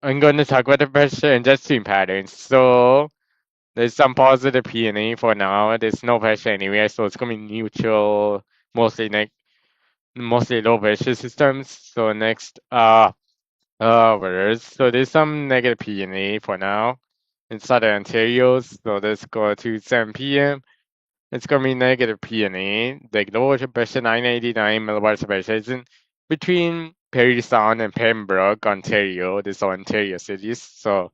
I'm going to talk about the pressure and jet stream patterns. So there's some positive P&A for now. There's no pressure anywhere, so it's going to be neutral, mostly mostly low pressure systems. So next, so there's some negative P&A for now in southern Ontario. So let's go to 7 p.m. It's going to be negative P&A. The lower pressure 989 millibars of pressure is in between Parry Sound and Pembroke, Ontario. These are Ontario cities. So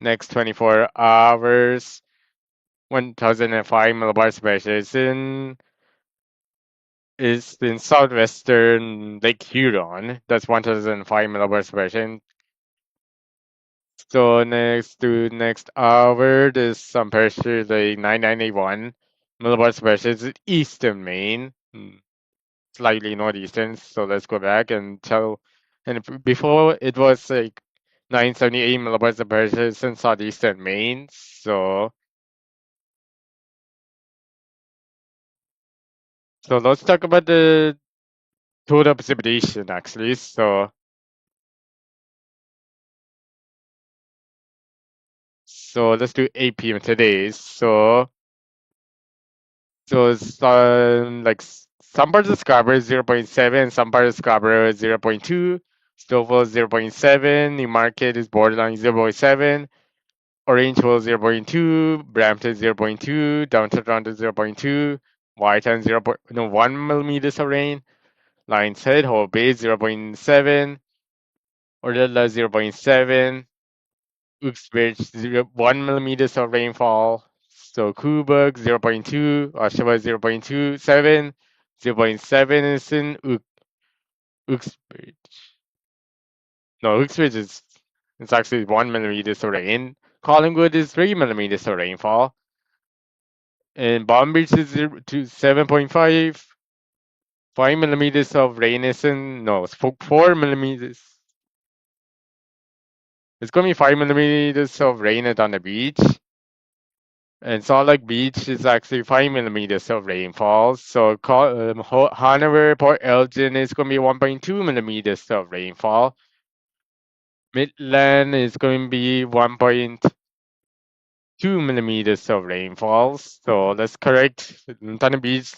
next 24 hours, 1005 millibars of pressure is in southwestern Lake Huron. That's 1005 millibars of pressure. So next hour, there's some pressure like 9981 millibars of pressure is in eastern Maine. Slightly northeastern. So let's go back and tell. And before it was like 978 millibars of pressure in southeastern Maine. So let's talk about the total precipitation actually. So let's do 8 p.m. today. So it's like some parts of Scarborough 0.7, some parts of Scarborough 0.2, Stouffville 0.7, Newmarket is borderline 0.7, Orangeville 0.2, Brampton 0.2, Downtown Toronto 0.2, Whitetown 1 millimeters of rain, Lions Head, Hope Bay 0.7, Orilla 0.7, Uxbridge 1 millimeters of rainfall. So Cobourg 0.2, Oshawa 0.27, 0.7 is in Uxbridge. No, Uxbridge is it's actually 1 millimeters of rain. Collingwood is 3 millimeters of rainfall. And Palm Beach is 7.5. 5 millimeters of rain is in no, it's 4 millimeters. It's gonna be 5 millimeters of rain on the beach. And Salt Lake Beach is actually 5 millimeters of rainfall. So Hanover, Port Elgin is going to be 1.2 millimeters of rainfall. Midland is going to be 1.2 millimeters of rainfall. So let's correct Montana Beach,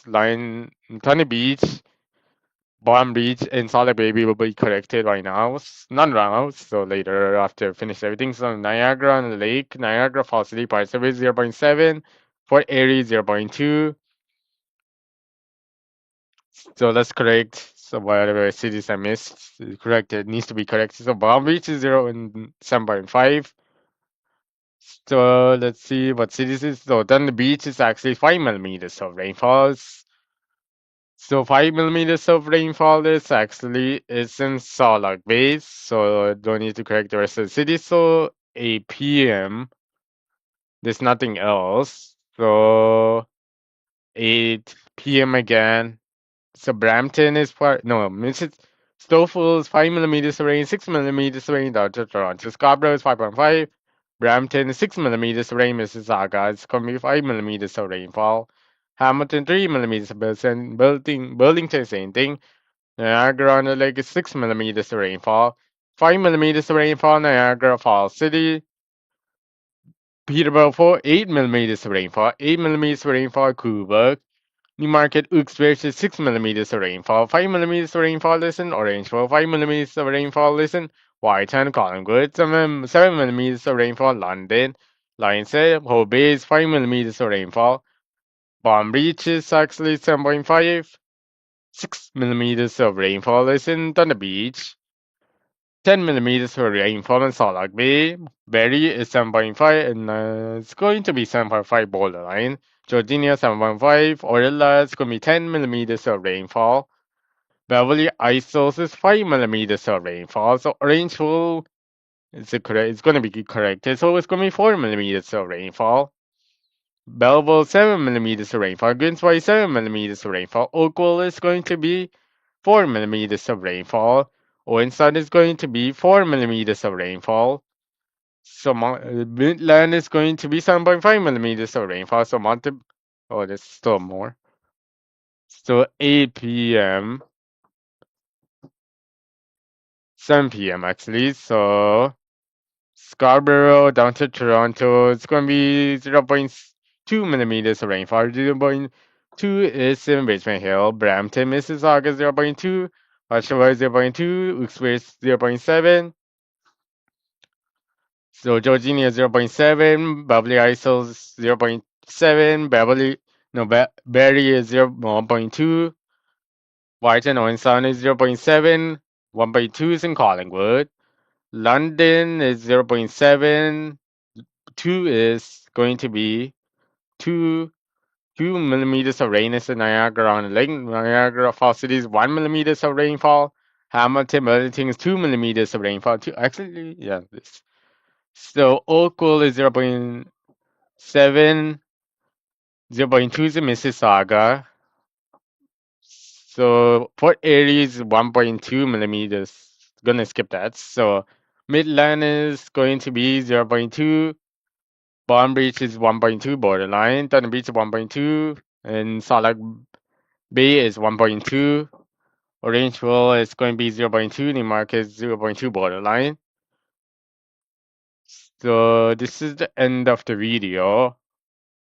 Palm Beach, and Salt Lake Baby will be corrected right now. Not now, so later after finish everything. So Niagara on the lake, Niagara Falls City, Parsippany 0.7, Fort Erie 0.2. So let's correct. So whatever cities I missed, corrected needs to be corrected. So Palm Beach is 0 and 7.5. So let's see what cities is. So then the beach is actually 5 millimeters of rainfalls. So 5 millimeters of rainfall is in Salt Lake Bay. So don't need to correct the rest of the city. So 8 p.m. There's nothing else. So 8 p.m. again. So Brampton is part no, Mrs. Stouffville is 5 millimeters of rain, 6 millimeters of rain, down to Toronto. Scarborough is 5.5. Brampton is 6 millimeters of rain, Mississauga is going to be 5 millimeters of rainfall. Hamilton 3 millimeters of rain, Burlington same thing. Niagara on the Lake is 6 millimeters of rainfall. 5 millimeters of rainfall, Niagara Falls City. Peterborough 8 millimeters of rainfall. 8 millimeters of rainfall, Cobourg. Newmarket Uxbridge is 6 millimeters of rainfall. 5 millimeters of rainfall listen. Orangeville 5 millimeters of rainfall listen. Whitetown Collingwood 7 millimeters of rainfall. London Lions Head Hope Bay is 5 millimeters of rainfall. Palm Beach is actually 7.5. 6 millimeters of rainfall listen. On the beach 10 millimeters of rainfall in Salt Lake Bay. Berry is 7.5 and it's going to be 7.5 borderline. Georginia 7.5. Orilla is going to be 10 millimeters of rainfall. Beverly Isles is 5 millimeters of rainfall. So Orangeville it's going to be corrected. So it's going to be 4 millimeters of rainfall. Belleville 7 millimeters of rainfall. Greensway 7 millimeters of rainfall. Oakville is going to be 4 millimeters of rainfall. Owenstone is going to be 4 millimeters of rainfall. So Midland is going to be 7.5 millimeters of rainfall. So oh, there's still more. So 8 p.m., 7 p.m. actually. So Scarborough down to Toronto, it's going to be 0.2 millimeters of rainfall. 0.2 is in Richmond Hill. Brampton, Mississauga, 0.2. Oshawa, 0.2. Uxbridge, 0.7. So Georgina, 0.7. Beverly Isles, 0.7. Barrie is 1.2. White Owen Sound is 0.7. 1.2 is in Collingwood. London is 0.7. 2 is going to be 2 2 millimeters of rain is in Niagara on Lake. Niagara Falls City is 1 millimeters of rainfall. Hamilton, Burlington is 2 millimeters of rainfall. Actually, yeah, this. So Oakville is 0.7. 0.2 is in Mississauga. So Port Erie is 1.2 millimeters. Gonna skip that. So Midland is going to be 0.2. Palm Beach is 1.2 borderline. Thunder Beach is 1.2. And Salt Lake Bay is 1.2. Orangeville is going to be 0.2. Newmarket is 0.2 borderline. So this is the end of the video.